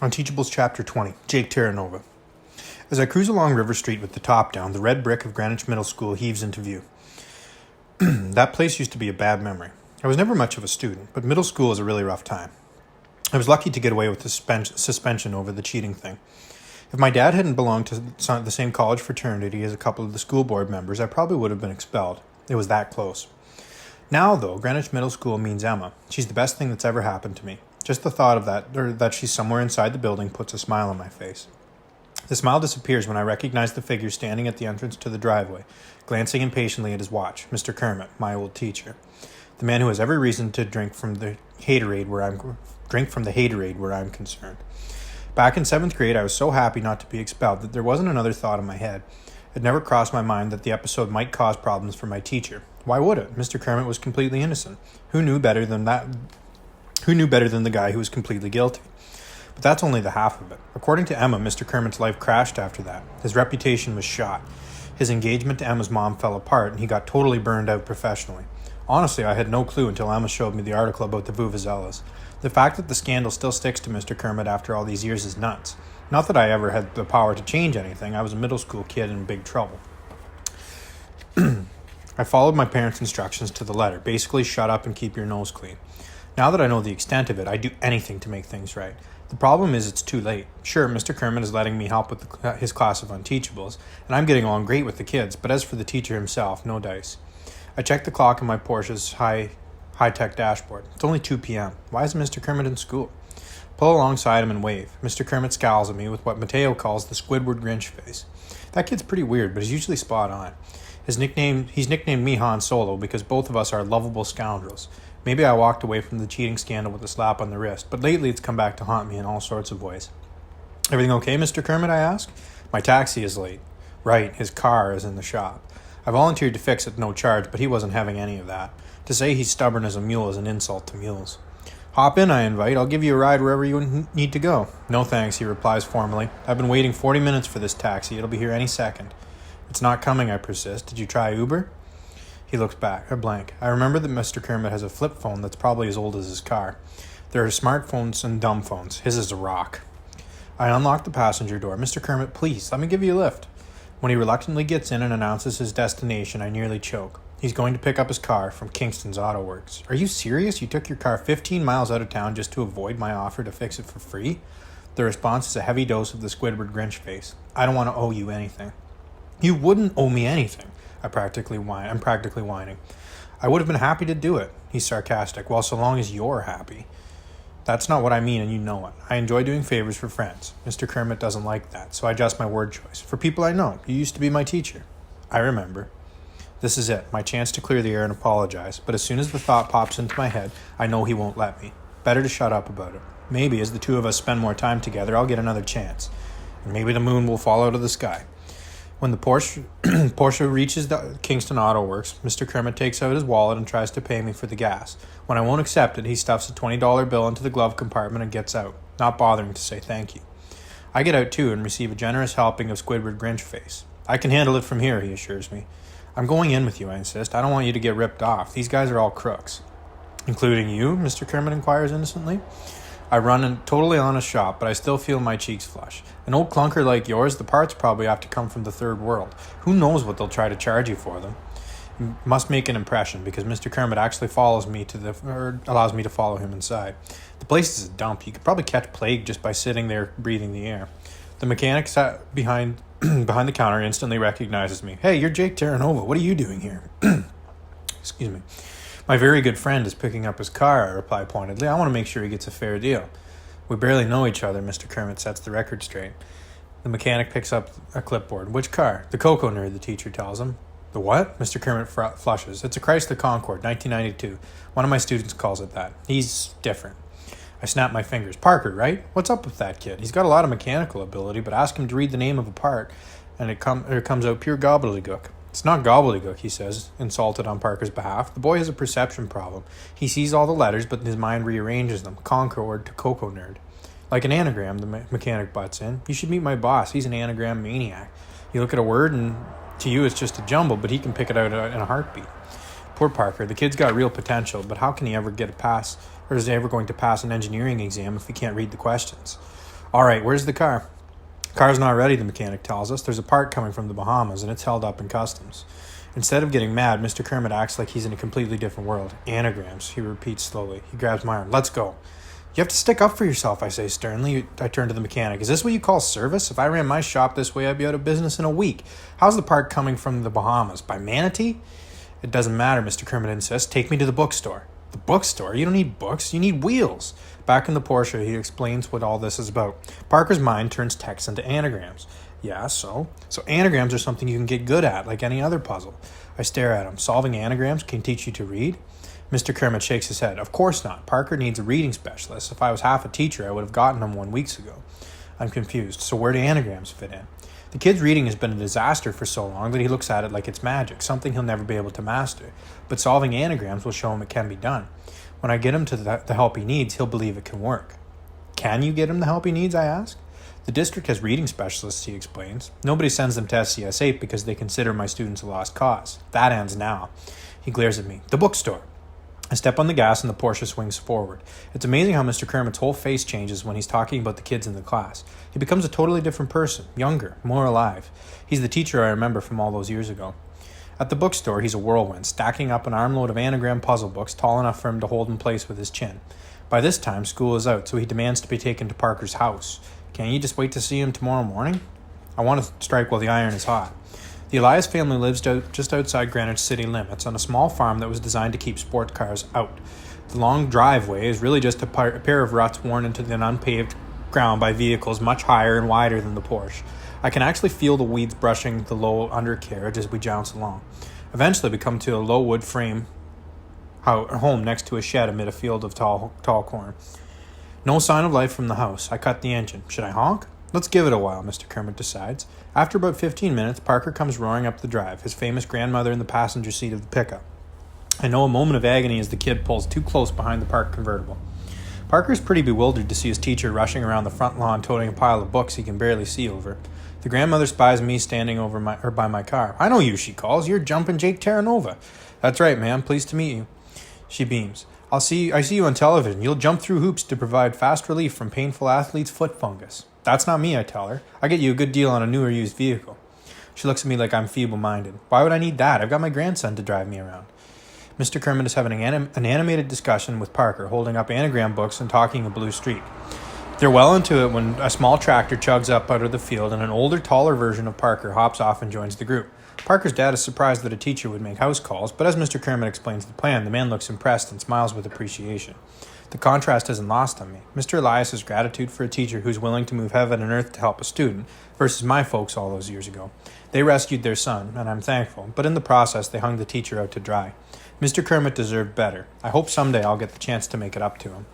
Unteachables Chapter 20, Jake Terranova. As I cruise along River Street with the top down, the red brick of Greenwich Middle School heaves into view. That place used to be a bad memory. I was never much of a student, but middle school was a really rough time. I was lucky to get away with the suspension over the cheating thing. If my dad hadn't belonged to the same college fraternity as a couple of the school board members, I probably would have been expelled. It was that close. Now, though, Greenwich Middle School means Emma. She's the best thing that's ever happened to me. Just the thought of that, or that she's somewhere inside the building, puts a smile on my face. The smile disappears when I recognize the figure standing at the entrance to the driveway, glancing impatiently at his watch, Mr. Kermit, my old teacher. The man who has every reason to drink from the haterade where I'm concerned. Back in 7th grade, I was so happy not to be expelled that there wasn't another thought in my head. It never crossed my mind that the episode might cause problems for my teacher. Why would it? Mr. Kermit was completely innocent. Who knew better than the guy who was completely guilty? But that's only the half of it. According to Emma, Mr. Kermit's life crashed after that. His reputation was shot. His engagement to Emma's mom fell apart, and he got totally burned out professionally. Honestly, I had no clue until Emma showed me the article about the Vuvuzelas. The fact that the scandal still sticks to Mr. Kermit after all these years is nuts. Not that I ever had the power to change anything. I was a middle school kid in big trouble. I followed my parents' instructions to the letter. Basically, shut up and keep your nose clean. Now that I know the extent of it, I'd do anything to make things right. The problem is it's too late. Sure, Mr. Korman is letting me help with his class of Unteachables, and I'm getting along great with the kids, but as for the teacher himself, no dice. I checked the clock on my Porsche's high-tech dashboard. It's only 2 p.m. Why isn't Mr. Kermit in school? Pull alongside him and wave. Mr. Kermit scowls at me with what Mateo calls the Squidward Grinch face. That kid's pretty weird, but he's usually spot on. He's nicknamed me Han Solo because both of us are lovable scoundrels. Maybe I walked away from the cheating scandal with a slap on the wrist, but lately it's come back to haunt me in all sorts of ways. Everything okay, Mr. Kermit, I ask? My taxi is late. Right, his car is in the shop. I volunteered to fix it, no charge, but he wasn't having any of that. To say he's stubborn as a mule is an insult to mules. Hop in, I invite. I'll give you a ride wherever you need to go. No thanks, he replies formally. I've been waiting 40 minutes for this taxi. It'll be here any second. It's not coming, I persist. Did you try Uber? He looks blank. I remember that Mr. Kermit has a flip phone that's probably as old as his car. There are smartphones and dumb phones. His is a rock. I unlock the passenger door. Mr. Kermit, please, let me give you a lift. When he reluctantly gets in and announces his destination, I nearly choke. He's going to pick up his car from Kingston's Auto Works. Are you serious? You took your car 15 miles out of town just to avoid my offer to fix it for free? The response is a heavy dose of the Squidward Grinch face. I don't want to owe you anything. You wouldn't owe me anything. I'm practically whining. I would have been happy to do it. He's sarcastic. Well, so long as you're happy. That's not what I mean, and you know it. I enjoy doing favors for friends. Mr. Kermit doesn't like that, so I adjust my word choice. For people I know. You used to be my teacher. I remember. This is it, my chance to clear the air and apologize. But as soon as the thought pops into my head, I know he won't let me. Better to shut up about it. Maybe as the two of us spend more time together, I'll get another chance. And maybe the moon will fall out of the sky. When the Porsche reaches the Kingston Auto Works, Mr. Kermit takes out his wallet and tries to pay me for the gas. When I won't accept it, he stuffs a $20 bill into the glove compartment and gets out, not bothering to say thank you. I get out too and receive a generous helping of Squidward Grinch face. I can handle it from here, he assures me. I'm going in with you, I insist. I don't want you to get ripped off. These guys are all crooks. Including you? Mr. Kermit inquires innocently. I run a totally honest shop, but I still feel my cheeks flush. An old clunker like yours, the parts probably have to come from the third world. Who knows what they'll try to charge you for them? It must make an impression, because Mr. Kermit actually allows me to follow him inside. The place is a dump. You could probably catch plague just by sitting there breathing the air. The mechanic sat behind the counter instantly recognizes me. Hey, you're Jake Terranova. What are you doing here? Excuse me. My very good friend is picking up his car, I reply pointedly. I want to make sure he gets a fair deal. We barely know each other, Mr. Kermit sets the record straight. The mechanic picks up a clipboard. Which car? The Cocoa Nerd, the teacher tells him. The what? Mr. Kermit flushes. It's a Chrysler Concorde, 1992. One of my students calls it that. He's different. I snap my fingers. Parker, right? What's up with that kid? He's got a lot of mechanical ability, but ask him to read the name of a part, and it comes out pure gobbledygook. It's not gobbledygook, he says, insulted on Parker's behalf. The boy has a perception problem. He sees all the letters, but his mind rearranges them. Concord to Cocoa Nerd. Like an anagram, the mechanic butts in. You should meet my boss. He's an anagram maniac. You look at a word, and to you it's just a jumble, but he can pick it out in a heartbeat. Poor Parker. The kid's got real potential, but how can he ever get a pass, or is he ever going to pass an engineering exam if he can't read the questions? All right, where's the car? Car's not ready, the mechanic tells us. There's a part coming from the Bahamas, and it's held up in customs. Instead of getting mad, Mr. Kermit acts like he's in a completely different world. Anagrams, he repeats slowly. He grabs my arm. Let's go. You have to stick up for yourself, I say sternly. I turn to the mechanic. Is this what you call service? If I ran my shop this way, I'd be out of business in a week. How's the part coming from the Bahamas? By manatee? It doesn't matter, Mr. Kermit insists. Take me to the bookstore. The bookstore? You don't need books. You need wheels. Back in the Porsche, he explains what all this is about. Parker's mind turns text into anagrams. Yeah, so anagrams are something you can get good at, like any other puzzle. I stare at him. Solving anagrams can teach you to read? Mr. Kermit shakes his head. Of course not. Parker needs a reading specialist. If I was half a teacher, I would have gotten him 1 week ago. I'm confused. So where do anagrams fit in? The kid's reading has been a disaster for so long that he looks at it like it's magic, something he'll never be able to master. But solving anagrams will show him it can be done. When I get him to the help he needs, he'll believe it can work. Can you get him the help he needs, I ask? The district has reading specialists, he explains. Nobody sends them to SCS8 because they consider my students a lost cause. That ends now. He glares at me. The bookstore. I step on the gas and the Porsche swings forward. It's amazing how Mr. Kermit's whole face changes when he's talking about the kids in the class. He becomes a totally different person, younger, more alive. He's the teacher I remember from all those years ago. At the bookstore, he's a whirlwind, stacking up an armload of anagram puzzle books tall enough for him to hold in place with his chin. By this time, school is out, so he demands to be taken to Parker's house. Can't you just wait to see him tomorrow morning? I want to strike while the iron is hot. The Elias family lives just outside Greenwich city limits on a small farm that was designed to keep sports cars out. The long driveway is really just a pair of ruts worn into the unpaved ground by vehicles much higher and wider than the Porsche. I can actually feel the weeds brushing the low undercarriage as we jounce along. Eventually we come to a low wood frame home next to a shed amid a field of tall corn. No sign of life from the house. I cut the engine. Should I honk? Let's give it a while, Mr. Kermit decides. After about 15 minutes, Parker comes roaring up the drive, his famous grandmother in the passenger seat of the pickup. I know a moment of agony as the kid pulls too close behind the parked convertible. Parker's pretty bewildered to see his teacher rushing around the front lawn toting a pile of books he can barely see over. The grandmother spies me standing by my car. I know you, she calls. You're Jumpin' Jake Terranova. That's right, ma'am. Pleased to meet you. She beams. I see you on television. You'll jump through hoops to provide fast relief from painful athlete's foot fungus. That's not me, I tell her. I get you a good deal on a new or used vehicle. She looks at me like I'm feeble-minded. Why would I need that? I've got my grandson to drive me around. Mr. Kermit is having an animated discussion with Parker, holding up anagram books and talking a blue streak. They're well into it when a small tractor chugs up out of the field and an older, taller version of Parker hops off and joins the group. Parker's dad is surprised that a teacher would make house calls, but as Mr. Kermit explains the plan, the man looks impressed and smiles with appreciation. The contrast isn't lost on me. Mr. Elias's gratitude for a teacher who's willing to move heaven and earth to help a student versus my folks all those years ago. They rescued their son, and I'm thankful, but in the process they hung the teacher out to dry. Mr. Kermit deserved better. I hope someday I'll get the chance to make it up to him.